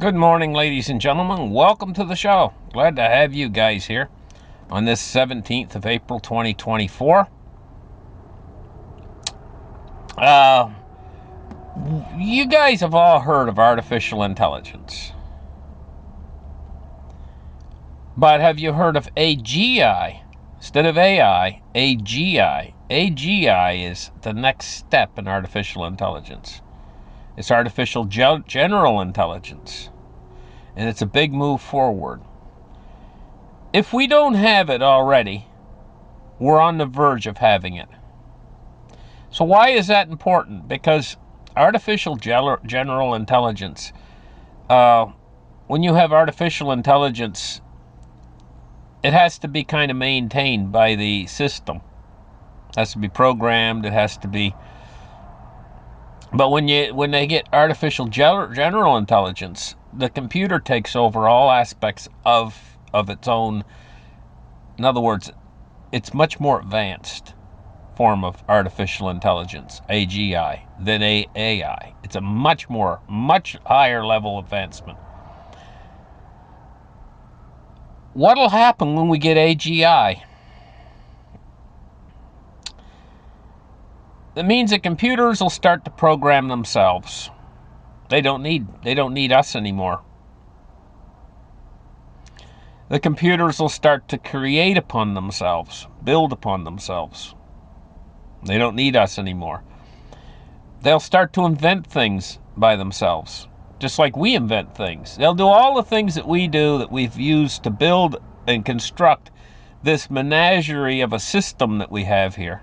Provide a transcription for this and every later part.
Good morning, ladies and gentlemen. Welcome to the show. Glad to have you guys here on this 17th of April, 2024. You guys have all heard of artificial intelligence. But have you heard of AGI? Instead of AI, AGI. AGI is the next step in artificial intelligence. It's artificial general intelligence. And it's a big move forward. If we don't have it already, we're on the verge of having it. So why is that important? Because artificial general intelligence, when you have artificial intelligence, it has to be kind of maintained by the system. It has to be programmed. It has to be. But when they get artificial general intelligence, the computer takes over all aspects of its own. In other words, it's much more advanced form of artificial intelligence, AGI, than AI. It's a much higher level advancement. What'll happen when we get AGI? That means that computers will start to program themselves. They don't need us anymore. The computers will start to create upon themselves, build upon themselves. They don't need us anymore. They'll start to invent things by themselves, just like we invent things. They'll do all the things that we do, that we've used to build and construct this menagerie of a system that we have here,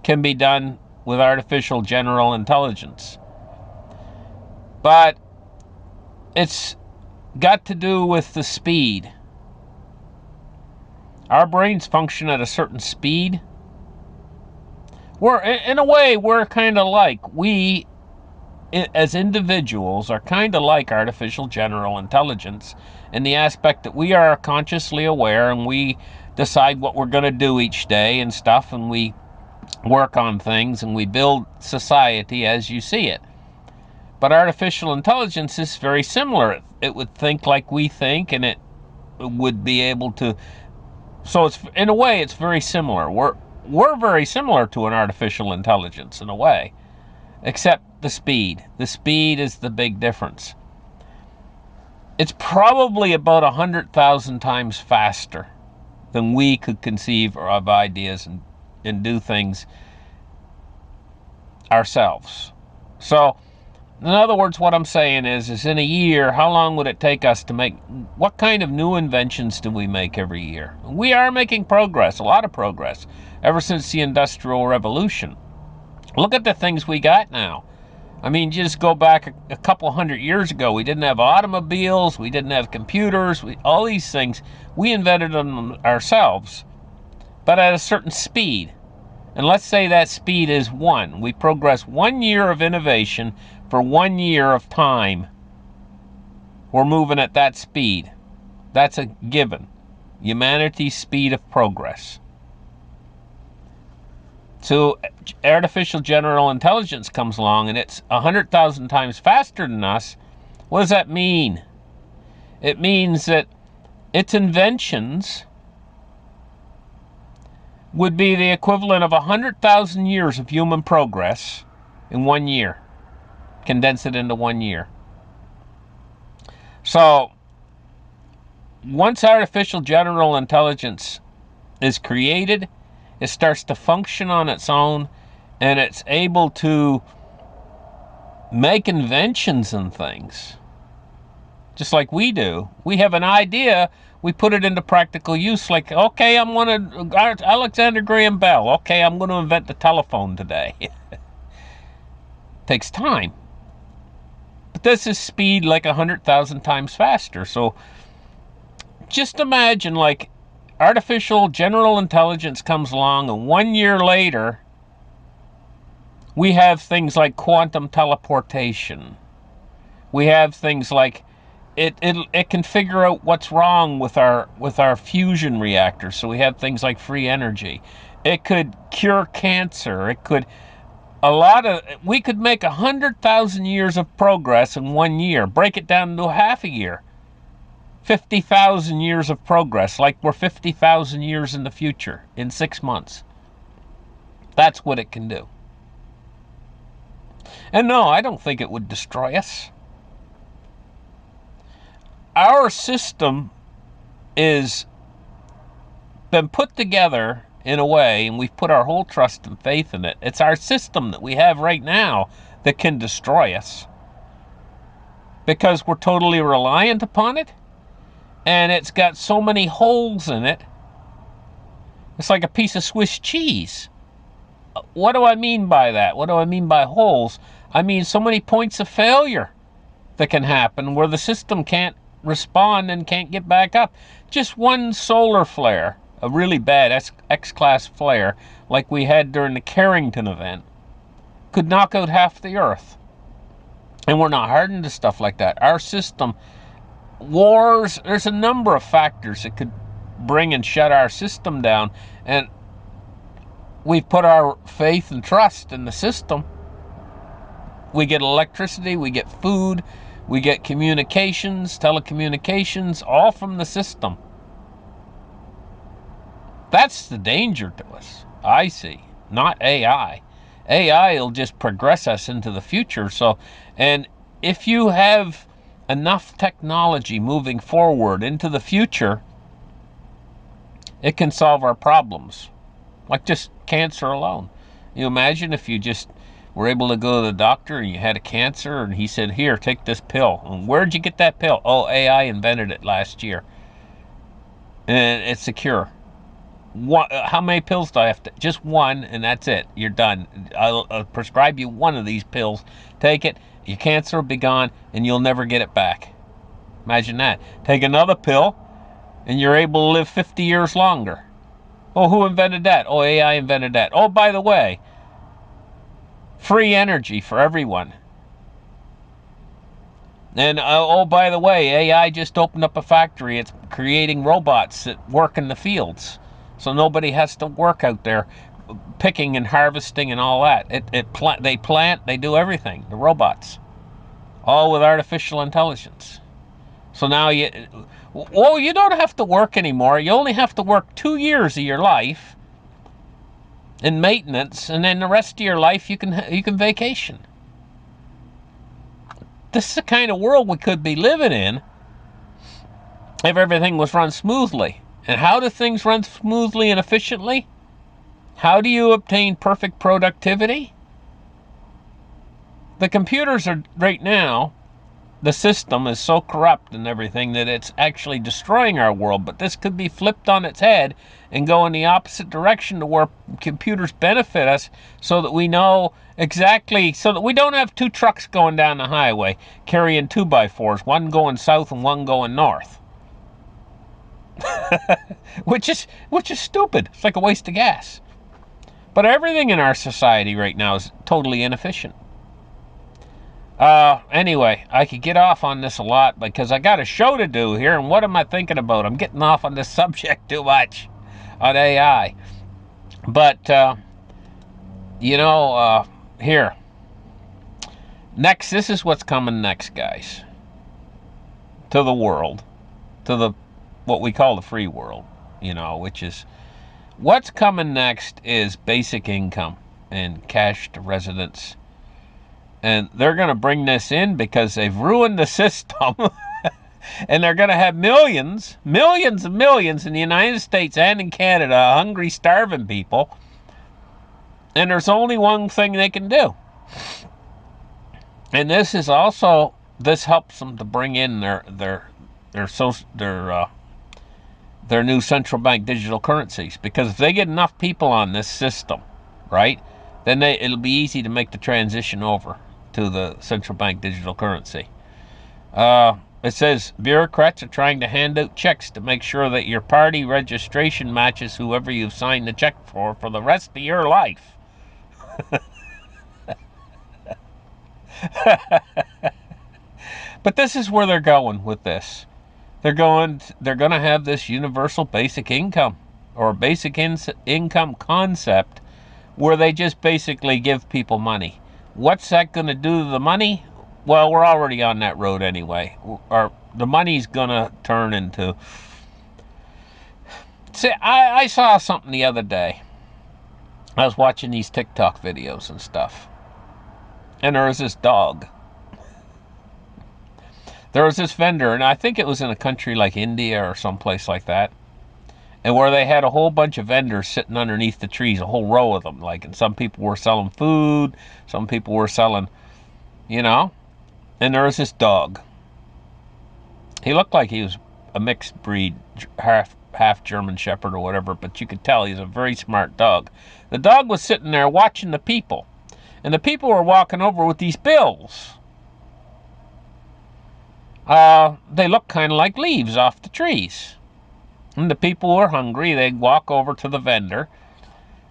can be done with artificial general intelligence. But it's got to do with the speed. Our brains function at a certain speed. In a way, we're kind of like, we as individuals are kind of like artificial general intelligence in the aspect that we are consciously aware and we decide what we're going to do each day and stuff, and we work on things and we build society as you see it. But artificial intelligence is very similar. It would think like we think, and it would be able to. So it's, in a way, it's very similar. We're very similar to an artificial intelligence in a way, except the speed. The speed is the big difference. It's probably about 100,000 times faster than we could conceive of ideas and do things ourselves. So, in other words, what I'm saying is in a year, how long would it take us to make, what kind of new inventions do we make every year? We are making progress, a lot of progress, ever since the Industrial Revolution. Look at the things we got now. I mean, just go back a couple hundred years ago, we didn't have automobiles, we didn't have computers, all these things, we invented them ourselves, but at a certain speed. And let's say that speed is 1. We progress 1 year of innovation for 1 year of time. We're moving at that speed. That's a given. Humanity's speed of progress. So artificial general intelligence comes along and it's 100,000 times faster than us. What does that mean? It means that its inventions would be the equivalent of 100,000 years of human progress in 1 year. Condense it into 1 year. So, once artificial general intelligence is created, it starts to function on its own, and it's able to make inventions and things, just like we do. We have an idea, we put it into practical use, like, okay, Alexander Graham Bell, okay, I'm going to invent the telephone today. Takes time. But this is speed like 100,000 times faster. So just imagine, like, artificial general intelligence comes along, and 1 year later, we have things like quantum teleportation. We have things like it can figure out what's wrong with our fusion reactors. So we have things like free energy. It could cure cancer. It could we could make 100,000 years of progress in 1 year. Break it down into half a year. 50,000 years of progress, like we're 50,000 years in the future in 6 months. That's what it can do. And no, I don't think it would destroy us. Our system is been put together in a way, and we've put our whole trust and faith in it. It's our system that we have right now that can destroy us, because we're totally reliant upon it, and it's got so many holes in it. It's like a piece of Swiss cheese. What do I mean by that? What do I mean by holes? I mean so many points of failure that can happen where the system can't respond and can't get back up. Just one solar flare, a really bad X-class flare like we had during the Carrington event, could knock out half the Earth. And we're not hardened to stuff like that. Our system, wars, there's a number of factors that could bring and shut our system down. And we've put our faith and trust in the system. We get electricity, we get food, we get communications, telecommunications, all from the system. That's the danger to us, I see, not AI. AI will just progress us into the future. So, and if you have enough technology moving forward into the future, it can solve our problems. Like just cancer alone. You imagine if you just were able to go to the doctor and you had a cancer and he said, here, take this pill. And where'd you get that pill? Oh, AI invented it last year. And it's a cure. How many pills do I have to? Just one, and that's it. You're done. I'll prescribe you one of these pills. Take it. Your cancer will be gone, and you'll never get it back. Imagine that. Take another pill, and you're able to live 50 years longer. Oh, who invented that? Oh, AI invented that. Oh, by the way, free energy for everyone. And oh, by the way, AI just opened up a factory. It's creating robots that work in the fields. So nobody has to work out there picking and harvesting and all that. They plant, they do everything, the robots. All with artificial intelligence. So now you don't have to work anymore. You only have to work 2 years of your life in maintenance, and then the rest of your life you can vacation. This is the kind of world we could be living in if everything was run smoothly. And how do things run smoothly and efficiently? How do you obtain perfect productivity? The computers are, right now, the system is so corrupt and everything that it's actually destroying our world. But this could be flipped on its head and go in the opposite direction to where computers benefit us, so that we know exactly, so that we don't have two trucks going down the highway carrying 2x4s, one going south and one going north. which is stupid. It's like a waste of gas. But everything in our society right now is totally inefficient. Anyway, I could get off on this a lot because I got a show to do here, and what am I thinking about? I'm getting off on this subject too much on AI. But here, next, this is what's coming next, guys, to the world, to the what we call the free world, which is what's coming next is basic income and cash to residence. And they're going to bring this in because they've ruined the system. And they're going to have millions and millions in the United States and in Canada, hungry, starving people. And there's only one thing they can do. And this helps them to bring in their new central bank digital currencies, because if they get enough people on this system, right, then it'll be easy to make the transition over to the central bank digital currency. It says bureaucrats are trying to hand out checks to make sure that your party registration matches whoever you've signed the check for the rest of your life. But this is where they're going with this. They're going to have this universal basic income, or basic income concept, where they just basically give people money. What's that going to do to the money? Well, we're already on that road anyway. The money's going to turn into... See, I saw something the other day. I was watching these TikTok videos and stuff. And there was this dog. There was this vendor, and I think it was in a country like India or someplace like that, and where they had a whole bunch of vendors sitting underneath the trees, a whole row of them. Like, and some people were selling food, some people were selling, and there was this dog. He looked like he was a mixed breed, half German Shepherd or whatever, but you could tell he's a very smart dog. The dog was sitting there watching the people, and the people were walking over with these bills. They looked kind of like leaves off the trees. And the people were hungry. They'd walk over to the vendor,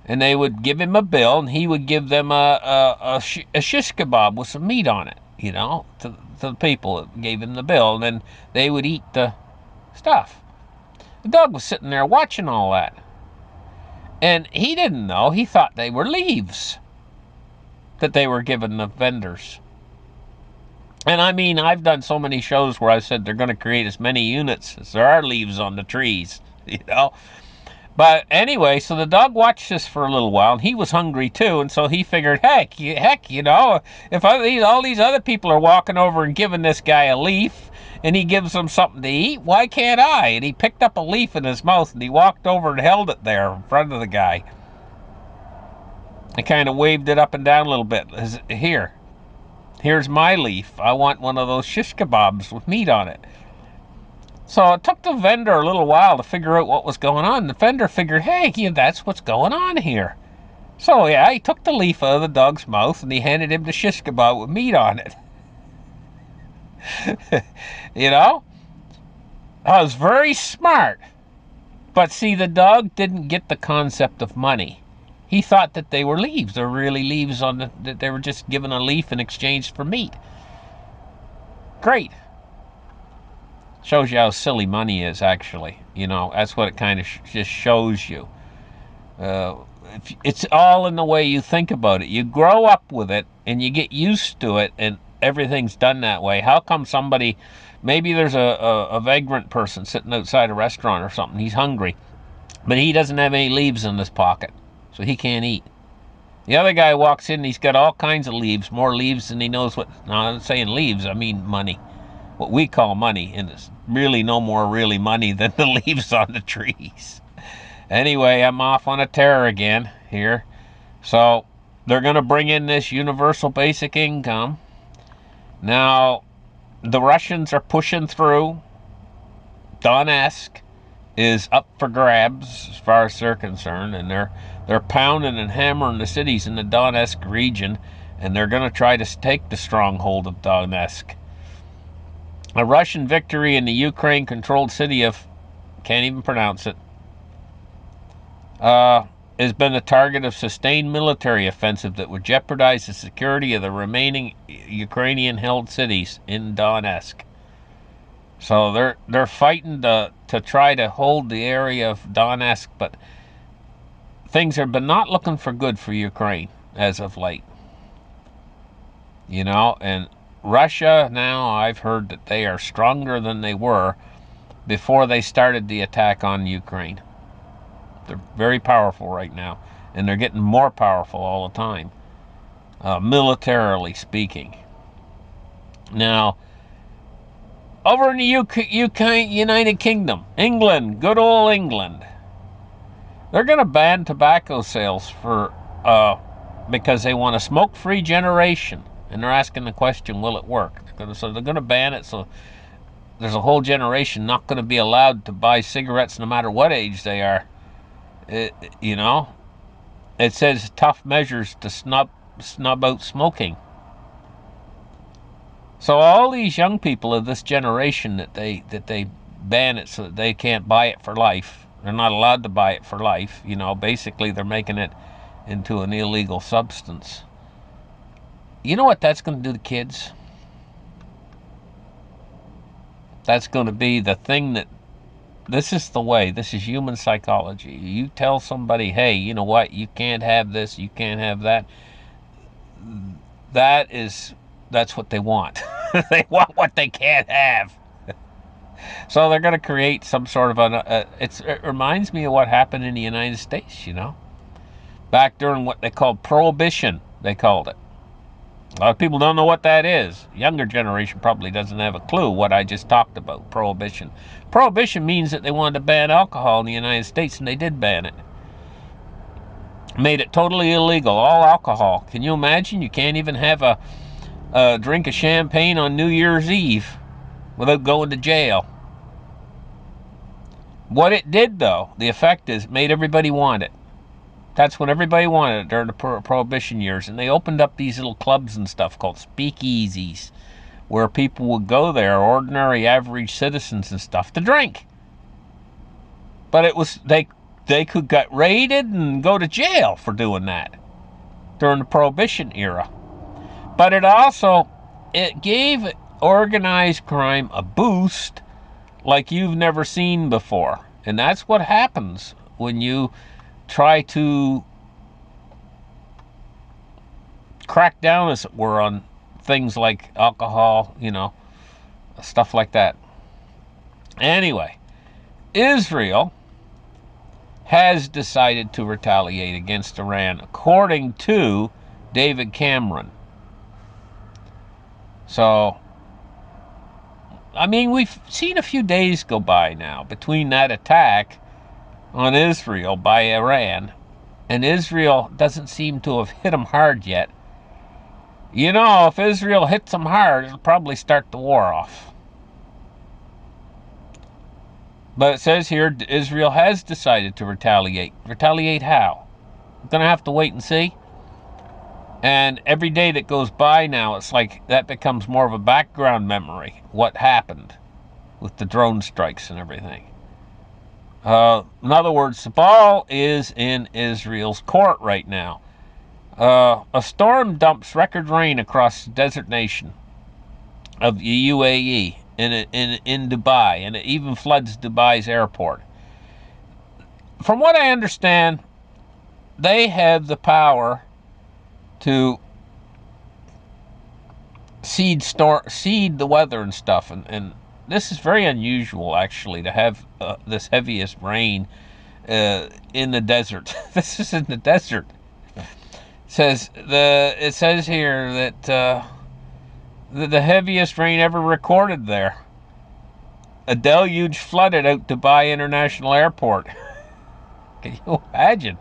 and they would give him a bill, and he would give them a shish kebab with some meat on it, to the people that gave him the bill, and then they would eat the stuff. The dog was sitting there watching all that. And he didn't know. He thought they were leaves that they were giving the vendors. And I mean, I've done so many shows where I said they're going to create as many units as there are leaves on the trees, But anyway, so the dog watched this for a little while, and he was hungry too, and so he figured, heck, if all these other people are walking over and giving this guy a leaf, and he gives them something to eat, why can't I? And he picked up a leaf in his mouth, and he walked over and held it there in front of the guy. And kind of waved it up and down a little bit. Here's my leaf. I want one of those shish kebabs with meat on it. So it took the vendor a little while to figure out what was going on. The vendor figured, hey, that's what's going on here. So yeah, he took the leaf out of the dog's mouth and he handed him the shish kebab with meat on it. I was very smart. But see, the dog didn't get the concept of money. He thought that they were leaves. They're really leaves that they were just given a leaf in exchange for meat. Great. Shows you how silly money is, actually. That's what it kind of just shows you. It's all in the way you think about it. You grow up with it, and you get used to it, and everything's done that way. How come maybe there's a vagrant person sitting outside a restaurant or something. He's hungry, but he doesn't have any leaves in his pocket, so he can't eat. The other guy walks in, and he's got all kinds of leaves, more leaves than he knows what... No, I'm not saying leaves, I mean money. What we call money, and it's really no more really money than the leaves on the trees. Anyway, I'm off on a tear again here. So, they're going to bring in this universal basic income. Now, the Russians are pushing through. Donetsk is up for grabs as far as they're concerned, and they're pounding and hammering the cities in the Donetsk region, and they're going to try to take the stronghold of Donetsk. A Russian victory in the Ukraine-controlled city of, can't even pronounce it, has been the target of sustained military offensive that would jeopardize the security of the remaining Ukrainian-held cities in Donetsk. So they're fighting to try to hold the area of Donetsk, but things have been not looking for good for Ukraine as of late. And Russia now, I've heard that they are stronger than they were before they started the attack on Ukraine. They're very powerful right now, and they're getting more powerful all the time, militarily speaking. Now, over in the UK, United Kingdom, England, good old England, they're going to ban tobacco sales because they want a smoke-free generation. And they're asking the question, will it work? So they're going to ban it, so there's a whole generation not going to be allowed to buy cigarettes no matter what age they are. It says tough measures to snub out smoking. So all these young people of this generation that they ban it so that they can't buy it for life. They're not allowed to buy it for life. Basically they're making it into an illegal substance. You know what that's going to do to kids? That's going to be the thing that This is the way. This is human psychology. You tell somebody, hey, you know what? You can't have this. You can't have that. That's what they want. They want what they can't have. So they're going to create some sort of it reminds me of what happened in the United States, back during what they called prohibition, they called it. A lot of people don't know what that is. Younger generation probably doesn't have a clue what I just talked about, prohibition. Prohibition means that they wanted to ban alcohol in the United States, and they did ban it. Made it totally illegal, all alcohol. Can you imagine? You can't even have a drink of champagne on New Year's Eve without going to jail. What it did, though, the effect is, it made everybody want it. That's when everybody wanted it during the Prohibition years. And they opened up these little clubs and stuff called speakeasies, where people would go there, ordinary, average citizens and stuff, to drink. But it was they could get raided and go to jail for doing that during the Prohibition era. But it gave organized crime a boost like you've never seen before. And that's what happens when you try to crack down, as it were, on things like alcohol, stuff like that. Anyway, Israel has decided to retaliate against Iran, according to David Cameron. So, we've seen a few days go by now between that attack on Israel by Iran, and Israel doesn't seem to have hit them hard yet. If Israel hits them hard, it'll probably start the war off. But it says here, Israel has decided to retaliate. Retaliate how? We're going to have to wait and see. And every day that goes by now, it's like that becomes more of a background memory, what happened with the drone strikes and everything. In other words, the ball is in Israel's court right now. A storm dumps record rain across the desert nation of the UAE in Dubai, and it even floods Dubai's airport. From what I understand, they have the power to seed the weather and stuff, and this is very unusual, actually, to have this heaviest rain in the desert. This is in the desert. It says here that the heaviest rain ever recorded there. A deluge flooded out Dubai International Airport. Can you imagine?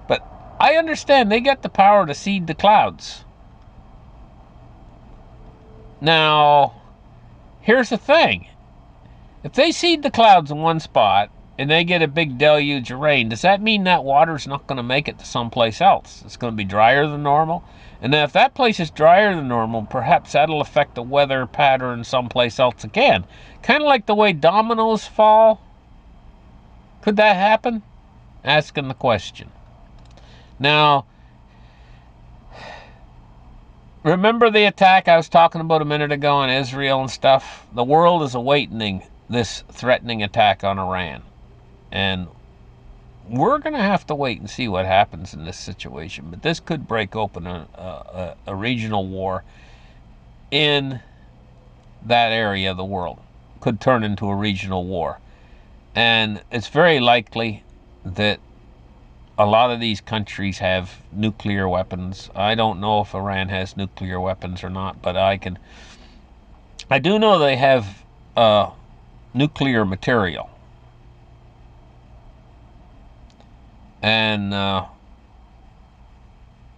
But I understand they got the power to seed the clouds. Now, here's the thing. If they seed the clouds in one spot and they get a big deluge of rain, does that mean that water's not going to make it to someplace else? It's going to be drier than normal? And then if that place is drier than normal, perhaps that'll affect the weather pattern someplace else again. Kind of like the way dominoes fall. Could that happen? Asking the question. Now, remember the attack I was talking about a minute ago on Israel and stuff? The world is awaiting this threatening attack on Iran. And we're going to have to wait and see what happens in this situation. But this could break open a regional war in that area of the world. Could turn into a regional war. And it's very likely that a lot of these countries have nuclear weapons. I don't know if Iran has nuclear weapons or not, but I do know they have nuclear material. And,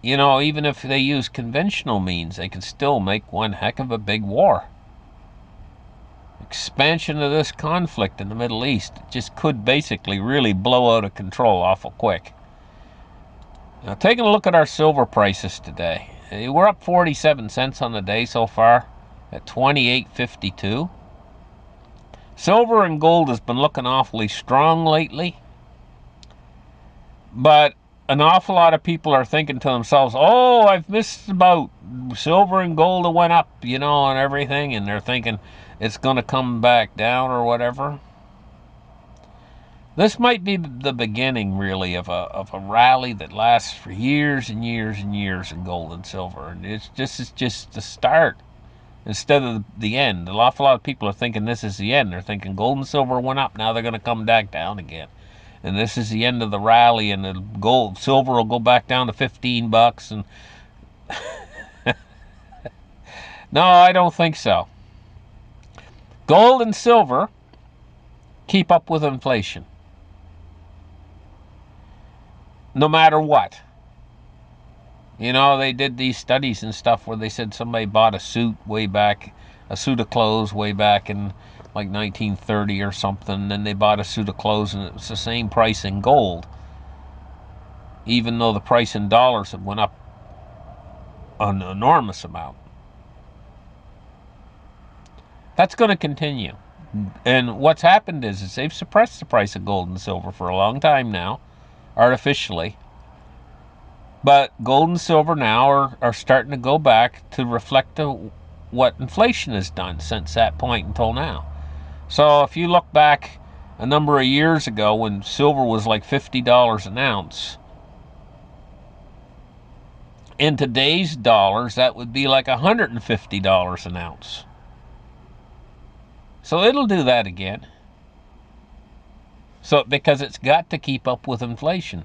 even if they use conventional means, they can still make one heck of a big war. Expansion of this conflict in the Middle East just could basically really blow out of control awful quick. Now, taking a look at our silver prices today. We're up 47 cents on the day so far at $28.52. Silver and gold has been looking awfully strong lately. But an awful lot of people are thinking to themselves, oh, I've missed the boat. Silver and gold went up, and everything. And they're thinking it's going to come back down or whatever. This might be the beginning, really, of a rally that lasts for years and years and years in gold and silver, and it's just the start instead of the end. An awful lot of people are thinking this is the end. They're thinking gold and silver went up, now they're going to come back down again, and this is the end of the rally, and the silver will go back down to $15, and no, I don't think so. Gold and silver keep up with inflation, no matter what. You know, they did these studies and stuff where they said somebody bought a suit of clothes way back in like 1930 or something. Then they bought a suit of clothes and it was the same price in gold, even though the price in dollars had went up an enormous amount. That's going to continue. And what's happened is they've suppressed the price of gold and silver for a long time now, artificially. But gold and silver now are starting to go back to reflect what inflation has done since that point until now. So if you look back a number of years ago when silver was like $50 an ounce, in today's dollars, that would be like $150 an ounce. So it'll do that again. So because it's got to keep up with inflation.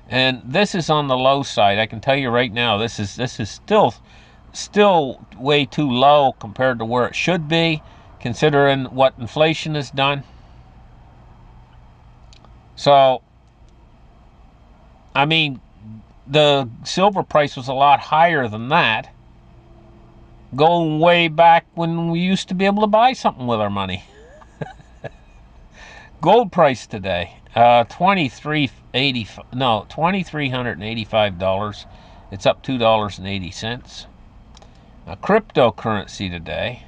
And this is on the low side. I can tell you right now, this is still way too low compared to where it should be, considering what inflation has done. So, I mean, the silver price was a lot higher than that, going way back when we used to be able to buy something with our money. Gold price today, $2,385. It's up $2.80. Now, cryptocurrency today,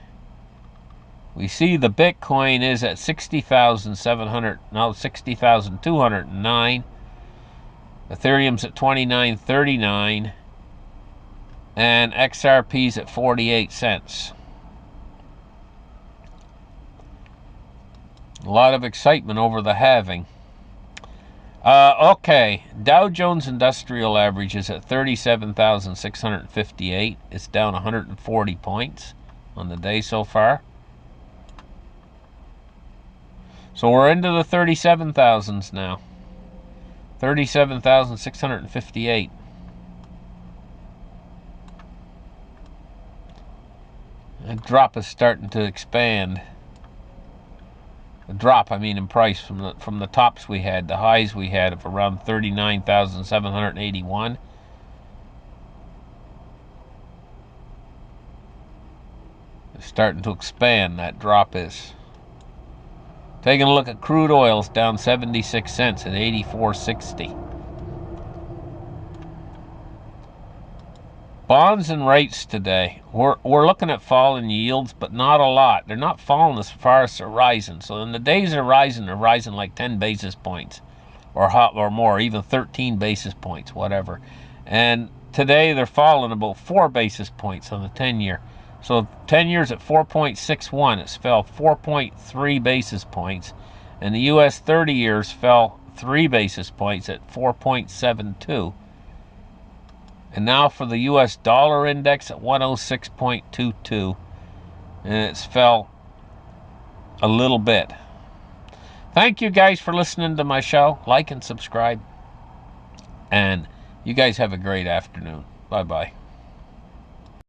we see the Bitcoin is at 60,209. Ethereum's at 29.39, and XRP's at 48 cents. A lot of excitement over the halving. Okay, Dow Jones Industrial Average is at 37,658. It's down 140 points on the day so far. So we're into the 37,000s now. 37,658. That drop is starting to expand. The drop, I mean, in price from the tops we had, the highs we had of around 39,781. It's starting to expand, that drop is. Taking a look at crude oils, down 76 cents at 84.60. Bonds and rates today. We're looking at falling yields, but not a lot. They're not falling as far as they're rising. So in the days they're rising like 10 basis points or more, even 13 basis points, whatever. And today they're falling about 4 basis points on the 10-year. So 10 years at 4.61, it's fell 4.3 basis points. And the U.S. 30 years fell 3 basis points at 4.72. And now for the U.S. dollar index at 106.22. And it's fell a little bit. Thank you guys for listening to my show. Like and subscribe. And you guys have a great afternoon. Bye-bye.